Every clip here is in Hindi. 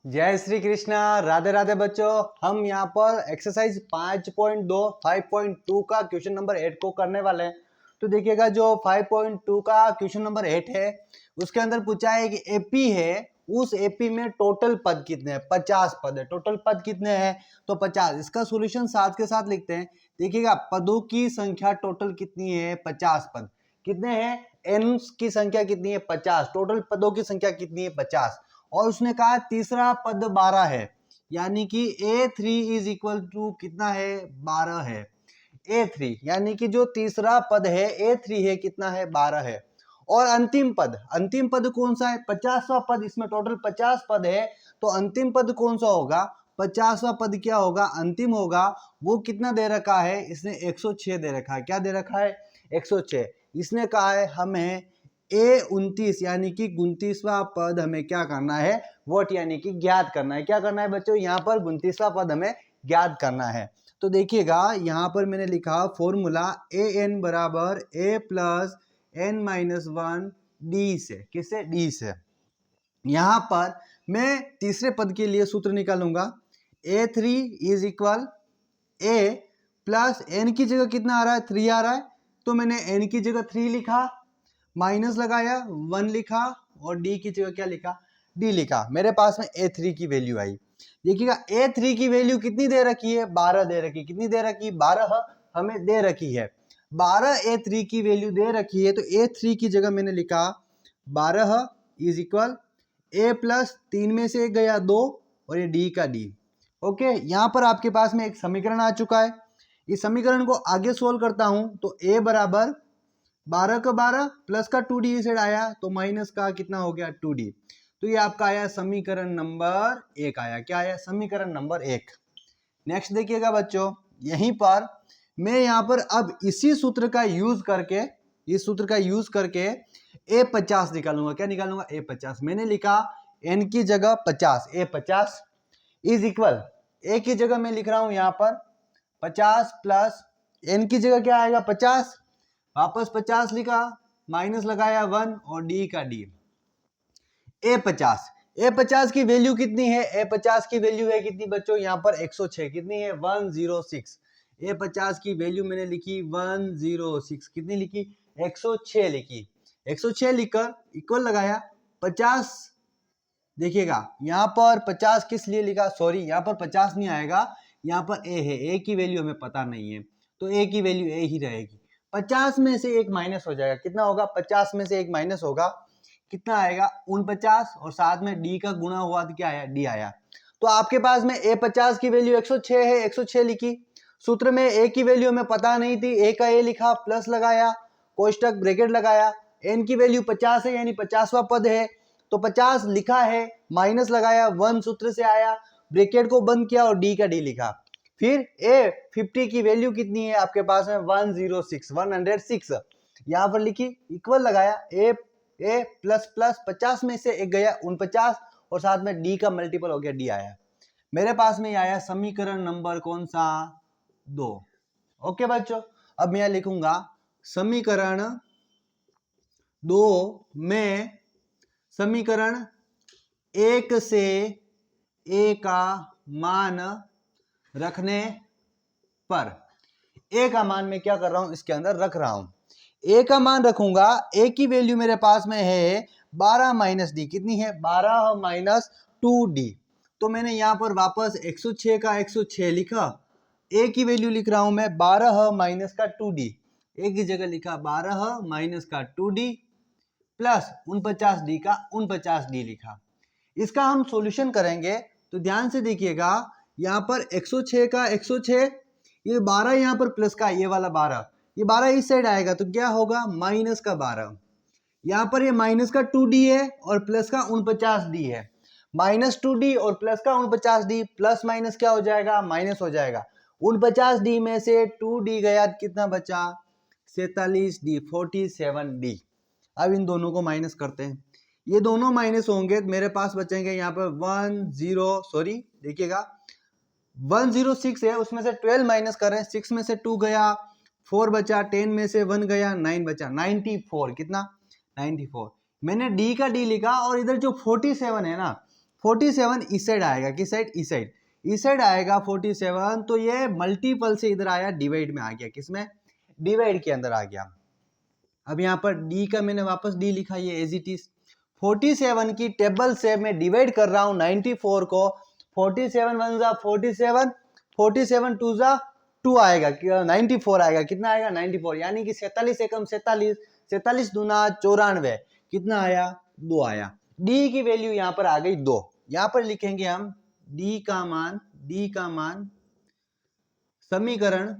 जय श्री कृष्णा। राधे राधे बच्चों। हम यहाँ पर एक्सरसाइज 5.2 5.2 का क्वेश्चन नंबर 8 को करने वाले हैं। तो देखिएगा जो 5.2 का क्वेश्चन नंबर 8 है उसके अंदर पूछा है कि एपी है, उस एपी में टोटल पद कितने हैं। 50 पद है। टोटल पद कितने हैं तो 50। इसका सॉल्यूशन साथ के साथ लिखते हैं। देखिएगा पदों की संख्या टोटल कितनी है 50 पद कितने हैं। एन की संख्या कितनी है 50। टोटल पदों की संख्या कितनी है 50। और उसने कहा तीसरा पद 12 है, यानी कि A3 इज इक्वल टू कितना है 12 है। A3 यानी कि जो तीसरा पद है A3 है कितना है 12 है। और अंतिम पद कौन सा है 50वां पद। इसमें टोटल 50 पद है तो अंतिम पद कौन सा होगा 50वां पद क्या होगा अंतिम होगा। वो कितना दे रखा है इसने 106 दे रखा है। क्या दे रखा है 106। इसने कहा है हमें A29 यानी कि 29वां पद हमें क्या करना है वोट यानी कि ज्ञात करना है। क्या करना है बच्चों यहाँ पर 29वां पद हमें ज्ञात करना है। तो देखिएगा यहाँ पर मैंने लिखा फॉर्मूला AN बराबर A प्लस N-1 D से। किससे D से। यहाँ पर मैं तीसरे पद के लिए सूत्र निकालूंगा। A3 is equal A plus N की जगह कितना आ रहा है 3 आ रहा है तो मैंने N की जगह 3 लिखा, माइनस लगाया 1 लिखा और D की जगह क्या लिखा D लिखा। मेरे पास में A3 की वैल्यू आई। देखिएगा A3 की वैल्यू कितनी दे रखी है 12 दे रखी। कितनी दे रखी 12 हमें दे रखी है। 12 A3 की वैल्यू दे रखी है तो A3 की जगह मैंने लिखा 12 इज इक्वल A प्लस 3 में से एक गया 2 और ये D का D। ओके यहाँ पर आपके पास में एक समीकरण आ चुका है। इस समीकरण को आगे सोल्व करता हूं तो A बराबर 12 का 12 प्लस का 2D साइड आया तो माइनस का कितना हो गया 2D। तो ये आपका आया समीकरण नंबर 1 आया। क्या आया समीकरण नंबर 1। नेक्स्ट देखिएगा बच्चों यहीं पर मैं यहाँ पर अब इसी सूत्र का यूज करके A50 निकालूंगा। क्या निकालूंगा A50। मैंने लिखा N की जगह 50 A50 इज इक्वल A की जगह मैं लिख रहा हूं यहाँ पर 50 प्लस N की जगह क्या आएगा 50 वापस 50 लिखा माइनस लगाया 1 और D का D। A50 की वैल्यू कितनी है A50 की वैल्यू है कितनी बच्चों यहाँ पर 106। कितनी है 106। A50 की वैल्यू मैंने लिखी 106। कितनी लिखी 106 लिखी। 106 लिखकर इक्वल लगाया 50। देखिएगा यहाँ पर 50 किस लिए लिखा सॉरी यहाँ पर 50 नहीं आएगा, यहाँ पर A है। A की वैल्यू हमें पता नहीं है तो A की वैल्यू A ही रहेगी। 50 में से एक माइनस हो जाएगा। कितना होगा 50 में से एक माइनस होगा कितना आएगा 49 और साथ में D का गुणा हुआ तो क्या आया D आया। तो आपके पास में A50 की वैल्यू 106 है 106 लिखी। सूत्र में A की वैल्यू हमें पता नहीं थी A का A लिखा प्लस लगाया कोष्टक ब्रैकेट लगाया। N की वैल्यू 50 है यानी 50वां पद है तो 50 लिखा है माइनस लगाया 1 सूत्र से आया ब्रैकेट को बंद किया और D का D लिखा। फिर A50 की वैल्यू कितनी है आपके पास में 106 यहाँ पर लिखी इक्वल लगाया A प्लस प्लस 50 में से एक गया 49 और साथ में D का मल्टीपल हो गया D आया। मेरे पास में आया समीकरण नंबर कौन सा 2। ओके बच्चों अब मैं लिखूंगा समीकरण 2 में समीकरण 1 से A का मान रखने पर A का मान मैं क्या कर रहा हूं इसके अंदर रख रहा हूं। A का मान रखूंगा A की वैल्यू मेरे पास में है 12 माइनस D। कितनी है 12 माइनस 2D। तो मैंने यहां पर वापस 106 का 106 लिखा। A की वैल्यू लिख रहा हूं मैं 12 माइनस का 2D। A की जगह लिखा 12 माइनस का 2D प्लस 49D का 49D लिखा। इसका हम सॉल्यूशन करेंगे तो ध्यान से देखिएगा यहाँ पर 106 का 106 ये 12 यहाँ पर प्लस का ये वाला 12 ये 12 इस साइड आएगा तो क्या होगा माइनस का 12। यहाँ पर ये माइनस का 2D है और प्लस का 49D है। माइनस 2D और प्लस का 49D प्लस माइनस क्या हो जाएगा माइनस हो जाएगा। 49D में से 2D गया कितना बचा 47D 47D। अब इन दोनों को माइनस करते हैं। ये दोनों माइनस होंगे तो मेरे पास बचेंगे यहाँ पर 106 है उसमें से 12 माइनस करें 6 में से 2 गया 4 बचा 10 में से 1 गया 9 बचा 94। कितना 94। मैंने D का D लिखा और इधर जो 47 है ना 47 इस साइड आएगा, किस साइड, इस साइड, इस साइड आएगा 47, तो ये मल्टीपल से इधर आया, डिवाइड में आ गया, किसमें, डिवाइड के अंदर आ गया। अब यहाँ पर डी का मैंने वापस डी लिखा, ये एज इट इज 47 की टेबल से मैं डिवाइड कर रहा हूँ 94 को, 47 वन जा 47, 47 टू जा 2 आएगा, 94 आएगा, कितना आएगा 94, यानी कि 47 एकम 47, 47 दूना 94, कितना आया 2 आया। डी की वैल्यू यहाँ पर आ गई 2, यहाँ पर लिखेंगे हम डी का मान समीकरण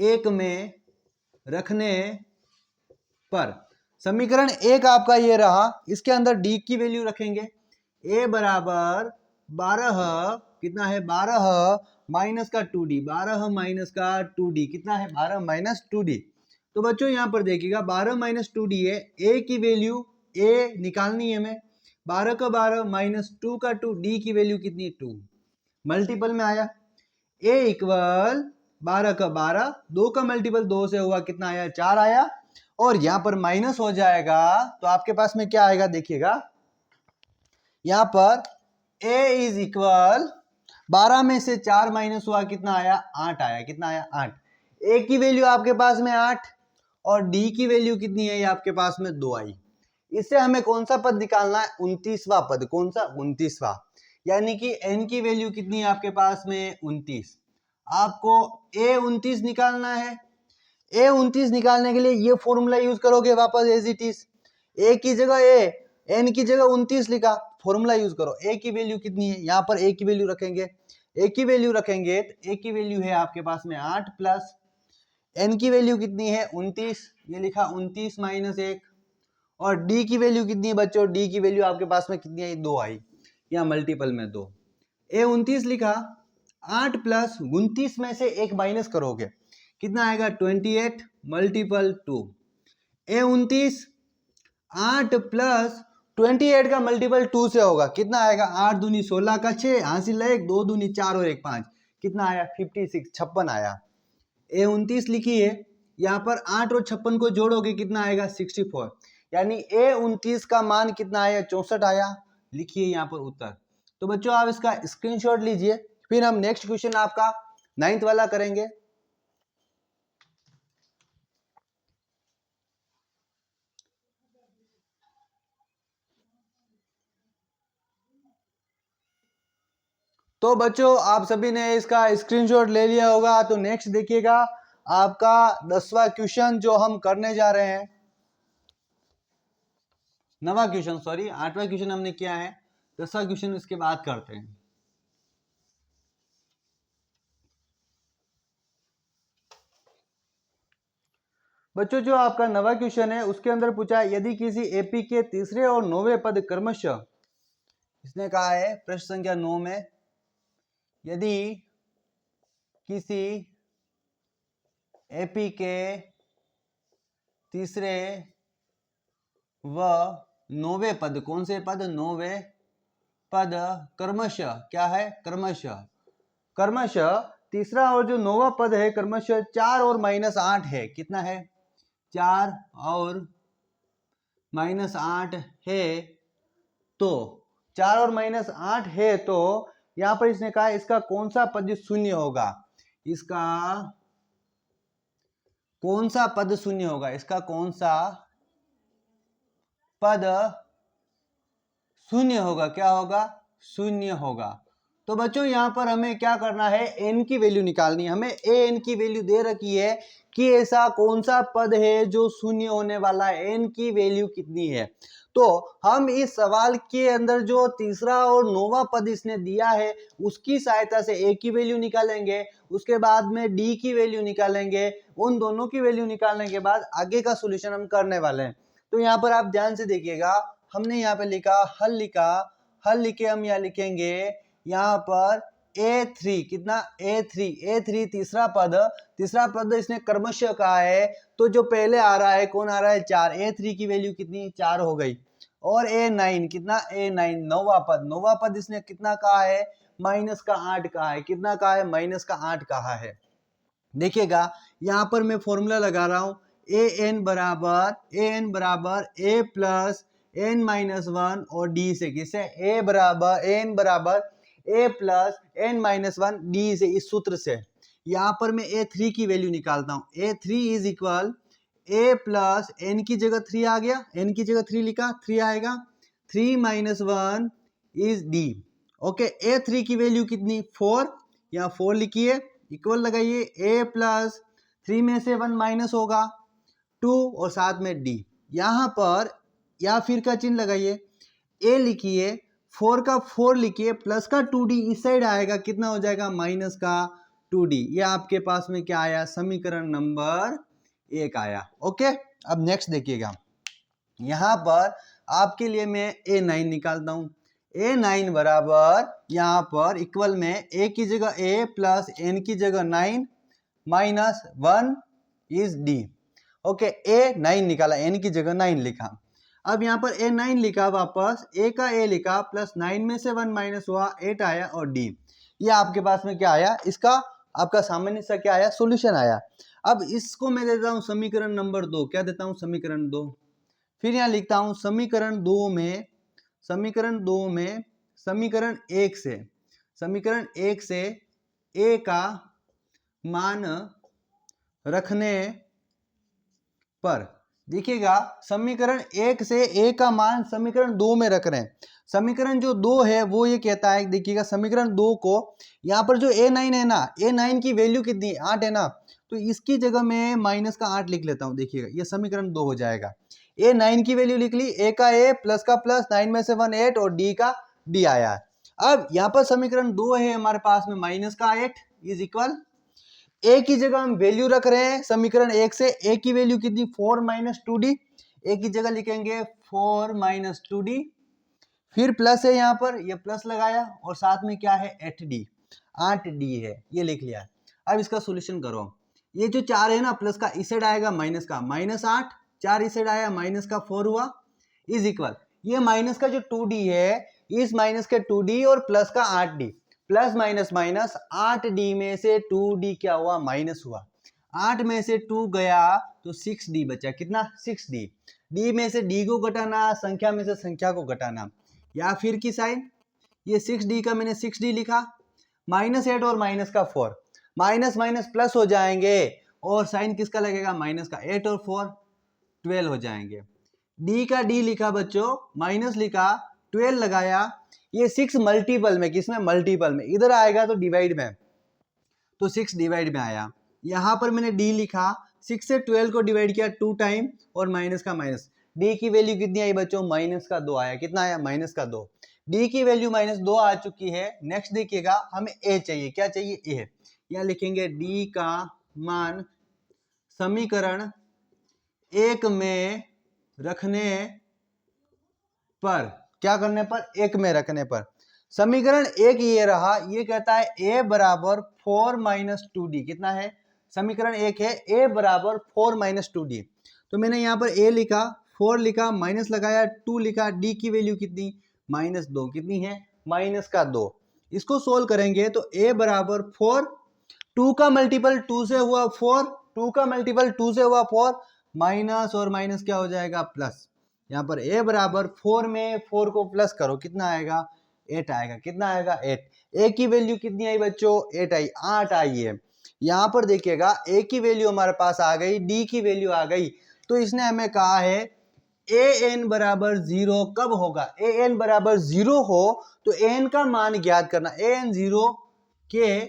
1 में रखने पर, समीकरण 1 आपका ये रहा, इसके अंदर डी की वैल्यू रखेंगे, ए बराबर 12, कितना है 12 माइनस का 2d, 12 माइनस का 2d, कितना है 12 माइनस 2d। तो बच्चों यहाँ पर देखिएगा 12 माइनस 2d है, ए की वैल्यू ए निकालनी है हमें, 12 का 12 माइनस 2 का 2, डी की वैल्यू कितनी 2, मल्टीपल में आया, ए इक्वल 12 का 12, 2 का मल्टीपल 2 से हुआ, कितना आया 4 आया, और यहां पर माइनस हो जाएगा, तो आपके पास में क्या आएगा देखिएगा, यहां पर a इज इक्वल 12 में से 4 माइनस हुआ, कितना आया 8 आया, कितना आया 8, a की वैल्यू आपके पास में 8 और d की वैल्यू कितनी है, ये आपके पास में 2 आई। इससे हमें कौन सा पद निकालना है, 29वां पद, कौन सा 29वां, यानी कि n की वैल्यू कितनी है आपके पास में 29, आपको a 29 निकालना है। ए 29 निकालने के लिए ये फॉर्मूला यूज करोगे वापस एज इट इज, ए की जगह ए, एन की जगह 29 लिखा, फॉर्मूला यूज करो, ए की वैल्यू कितनी है, यहाँ पर ए की वैल्यू रखेंगे, ए की वैल्यू रखेंगे तो ए की वैल्यू है आपके पास में 8 प्लस एन की वैल्यू कितनी है 29, ये लिखा 29 माइनस 1, और डी की वैल्यू कितनी है बच्चों, डी की वैल्यू आपके पास में कितनी आई 2 आई, यहाँ मल्टीपल में 2, ए 29 लिखा, 8 प्लस 29 में से 1 माइनस करोगे, कितना आएगा 28 मल्टीपल 2, ए 29, 8 प्लस 28 का मल्टीपल 2 से होगा, कितना आएगा 8 दूनी 16 का 6, हासिल 1, 2 दूनी 4 और 1 5, कितना आया 56, 56 आया। ए 29 लिखी है, यहाँ पर 8 और 56 को जोड़ोगे कितना आएगा 64, यानी ए 29 का मान कितना आया 64 आया, लिखिए यहाँ पर उत्तर। तो बच्चों आप इसका स्क्रीनशॉट लीजिए, फिर हम नेक्स्ट क्वेश्चन आपका 9th वाला करेंगे। तो बच्चों आप सभी ने इसका स्क्रीनशॉट ले लिया होगा, तो नेक्स्ट देखिएगा आपका 10वां क्वेश्चन जो हम करने जा रहे हैं, 9वां क्वेश्चन, सॉरी 8वां क्वेश्चन हमने किया है, 10वां क्वेश्चन इसके बाद करते हैं। बच्चों जो आपका 9वां क्वेश्चन है उसके अंदर पूछा है, यदि किसी एपी के तीसरे और 9वें पद क्रमशः, इसने कहा है प्रश्न संख्या 9 में, यदि किसी एपी के तीसरे व 9वें पद, कौन से पद 9वें पद क्रमशः, क्या है क्रमशः, क्रमशः तीसरा और जो 9वां पद है क्रमशः 4 और -8 है, कितना है 4 और -8 है, तो 4 और -8 है, तो यहां पर इसने कहा इसका कौन सा पद शून्य होगा, इसका कौन सा पद शून्य होगा, इसका कौन सा पद शून्य होगा, क्या होगा शून्य होगा। तो बच्चों यहां पर हमें क्या करना है, n की वैल्यू निकालनी है, हमें an की वैल्यू दे रखी है कि ऐसा कौन सा पद है जो शून्य होने वाला है, n की वैल्यू कितनी है। तो हम इस सवाल के अंदर जो तीसरा और 9वां पद इसने दिया है उसकी सहायता से a की वैल्यू निकालेंगे, उसके बाद में d की वैल्यू निकालेंगे, उन दोनों की वैल्यू निकालने के बाद आगे का सॉल्यूशन हम करने वाले हैं। तो यहाँ पर आप ध्यान से देखिएगा, हमने यहाँ पे लिखा हल, लिखा हल लिखे, हम यहाँ लिखेंगे यहाँ पर a3, कितना a3 तीसरा पद इसने क्रमशः कहा है, तो जो पहले आ रहा है कौन आ रहा है 4, a3 की वैल्यू कितनी 4 हो गई, और a9 कितना a9 नौवा पद इसने कितना कहा है -8 कहा है, कितना कहा है -8 कहा है। देखिएगा यहाँ पर मैं फॉर्मूला लगा रहा हूं, an बराबर a plus n minus one और d से, किससे, n बराबर a plus n minus one d से, इस सूत्र से। यहाँ पर मैं a3 की वैल्यू निकालता हूँ, a3 is equal a plus n की जगह 3 आ गया, n की जगह 3 लिखा, 3 आएगा, 3 minus one is d। Okay, a3 की वैल्यू कितनी, 4, यहाँ 4 लिखिए, इक्वल लगाइए, a प्लस 3 में से 1 माइनस होगा 2 और साथ में d। यहाँ पर या फिर का चिन्ह लगाइए, a लिखिए, 4 का 4 लिखिए, प्लस का 2d इस साइड आएगा, कितना हो जाएगा, माइनस का 2d। ये आपके पास में क्या आया, समीकरण नंबर 1 आया। ओके, अब नेक्स्ट देखिएगा, यहाँ पर आपके लिए मैं a9 निकालता हूँ। a9 बराबर यहाँ पर इक्वल में a की जगह a प्लस n की जगह 9 minus 1 is d। Okay, a9 निकाला, n की जगह 9 लिखा। अब यहाँ पर a9 लिखा, वापस a का a लिखा, प्लस 9 में से 1 माइनस हुआ, 8 आया और d। ये आपके पास में क्या आया, इसका आपका सामान्य सा क्या आया, सॉल्यूशन आया। अब इसको मैं देता हूँ समीकरण नंबर 2, क्या देता हूँ, समीकरण 2। फिर यहाँ लिखता हूँ समीकरण 2 में, समीकरण 1 से, समीकरण 1 से a का मान रखने पर, देखिएगा समीकरण 1 से a का मान समीकरण 2 में रख रहे हैं। समीकरण जो 2 है वो ये कहता है, देखिएगा समीकरण 2 को, यहाँ पर जो a9 है ना, a9 की वैल्यू कितनी है, 8 है ना, तो इसकी जगह मैं माइनस का 8 लिख लेता हूँ। देखिएगा ये समीकरण 2 हो जाएगा, a9 की वैल्यू लिख ली, a का a प्लस का प्लस, 9 में से 1 8 और d का d आया है। अब यहाँ पर समीकरण 2 है हमारे पास में, माइनस का 8 इज इक्वल, a की जगह हम वैल्यू रख रहे हैं समीकरण 1 से, a की वैल्यू कितनी, 4 माइनस 2d, a की जगह लिखेंगे 4 माइनस 2d, फिर प्लस है यहाँ पर, ये प्लस लगाया और साथ में क्या है, 8d है, ये लिख लिया। अब इसका सॉल्यूशन करो, ये जो 4 है ना, प्लस का इस साइड आएगा माइनस का, माइनस 8, 4 इस साइड आया, माइनस का 4 हुआ, इज इक्वल, ये माइनस का जो 2d है, इस माइनस के 2d और प्लस का 8d, plus minus minus, 8d में से 2d क्या हुआ, माइनस हुआ, 8 में से 2 गया तो 6d बचा, कितना, 6d, d में से d को घटाना, संख्या में से संख्या को घटाना, या फिर की साइन, ये 6d का मैंने 6d लिखा, माइनस 8 और माइनस का 4, माइनस माइनस प्लस हो जाएंगे और साइन किसका लगेगा, माइनस का, 8 और 4 12 हो जाएंगे, d का d लिखा बच्चों, माइनस लिखा, 12 लगाया, ये 6 मल्टीपल में, किसमें, मल्टीपल में, इधर आएगा तो डिवाइड में, तो 6 डिवाइड में आया, यहाँ पर मैंने d लिखा, 6 से 12 को डिवाइड किया 2 टाइम और माइनस का माइनस, d की वैल्यू कितनी आई बच्चों, माइनस का 2 आया, कितना आया, माइनस का 2, d की वैल्यू माइनस 2 आ चुकी है। नेक्स्ट देखिएगा, हमें a चाहिए, क्या चाहिए, a है, यहाँ लिखेंगे d का मान समीकरण 1 में रखने पर, क्या करने पर, 1 में रखने पर, समीकरण 1 ये रहा, ये कहता है a बराबर 4 माइनस 2d, कितना है, समीकरण 1 है a बराबर 4 माइनस 2d, तो मैंने यहाँ पर a लिखा, 4 लिखा, माइनस लगाया, 2 लिखा, d की वैल्यू कितनी, माइनस 2, कितनी है, माइनस का 2। इसको सोल्व करेंगे तो a बराबर 4, 2 का मल्टीपल 2 से हुआ 4, 2 का मल्टीपल 2 से हुआ 4, माइनस और माइनस क्या हो जाएगा, प्लस, यहाँ पर a बराबर 4 में 4 को प्लस करो, कितना आएगा, 8 आएगा, कितना आएगा, 8, a की वैल्यू कितनी आई बच्चों, 8 आई, 8 आई है। यहाँ पर देखिएगा a की वैल्यू हमारे पास आ गई, d की वैल्यू आ गई, तो इसने हमें कहा है an बराबर 0 कब होगा, an बराबर 0 हो तो an का मान ज्ञात करना, an 0 के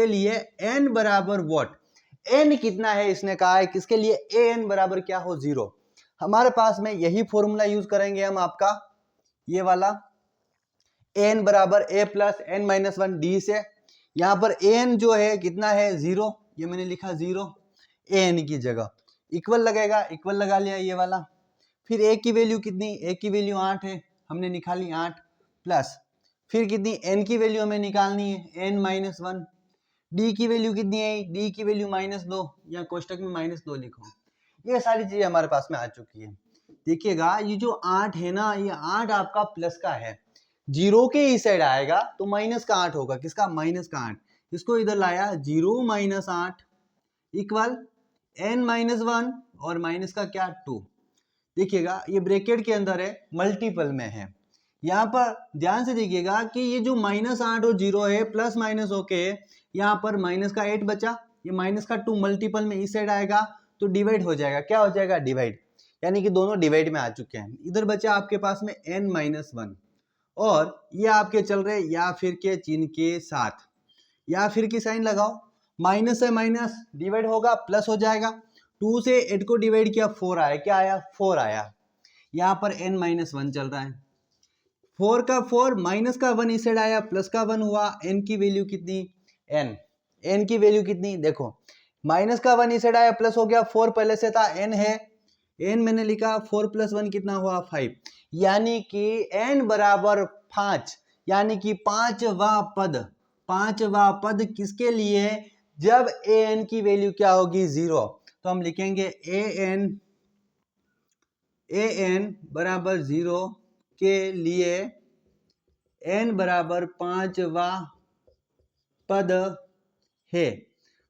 लिए n बराबर व्हाट, n कितना है, इसने कहा है किसके लिए, an बराबर क्या हो, 0। हमारे पास में यही फॉर्मूला यूज करेंगे हम, आपका ये वाला, an बराबर a plus n minus 1 d से, यहाँ पर an जो है कितना है, 0, ये मैंने लिखा 0, an की जगह इक्वल लगेगा, इक्वल लगा लिया ये वाला, फिर a की वैल्यू कितनी, a की वैल्यू 8 है, हमने निकाली 8, प्लस फिर कितनी, n की वैल्यू हमें निकालनी है, n माइनस 1, d की वैल्यू कितनी है, d की वैल्यू माइनस 2, या कोष्टक में माइनस 2 लिखो। ये सारी चीजें हमारे पास में आ चुकी है। देखिएगा ये जो 8 है ना, ये 8 आपका प्लस का है, 0 के इस साइड आएगा तो माइनस का 8 होगा, किसका, माइनस का 8, इसको इधर लाया, 0 माइनस 8 इक्वल n माइनस 1 और माइनस का क्या, 2, देखिएगा ये ब्रैकेट के अंदर है, मल्टीपल में है। यहाँ पर ध्यान से देखिएगा कि ये जो -8 और 0 है प्लस माइनस होके यहाँ पर माइनस का 8 बचा, ये माइनस का 2 मल्टीपल में इस साइड आएगा तो डिवाइड हो जाएगा। क्या हो जाएगा? डिवाइड, यानी कि दोनों डिवाइड में आ चुके हैं। इधर बचा आपके पास में n-1 और ये आपके चल रहे या फिर के चिन्ह के साथ, या फिर की साइन लगाओ, माइनस से माइनस डिवाइड होगा प्लस हो जाएगा। 2 से 8 को डिवाइड किया 4 आया, क्या आया? 4 आया। यहाँ पर n-1 चल रहा है, 4 का 4 माइनस का 1 इस साइड आया, प्लस का 1 हुआ। n की वैल्यू कितनी? n की वैल्यू कितनी? देखो माइनस का 1 इस साइड आया, प्लस हो गया, 4 पहले से था, n है, n मैंने लिखा, 4 + 1 कितना हुआ? 5, यानी कि n बराबर 5, यानी कि पांचवा पद किसके लिए? जब an की वैल्यू क्या होगी? 0। तो हम लिखेंगे an बराबर 0 के लिए n बराबर 5वां पद है,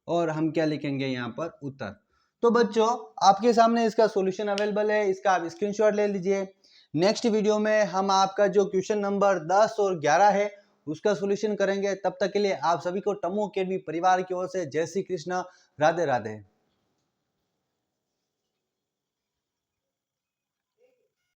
और हम क्या लिखेंगे यहाँ पर? उत्तर। तो बच्चों आपके सामने इसका सॉल्यूशन अवेलेबल है, इसका आप स्क्रीनशॉट ले लीजिए। नेक्स्ट वीडियो में हम आपका जो क्वेश्चन नंबर 10 और 11 है उसका सॉल्यूशन करेंगे। तब तक के लिए आप सभी को टमो अकेडमी परिवार की ओर से जय श्री कृष्ण, राधे राधे।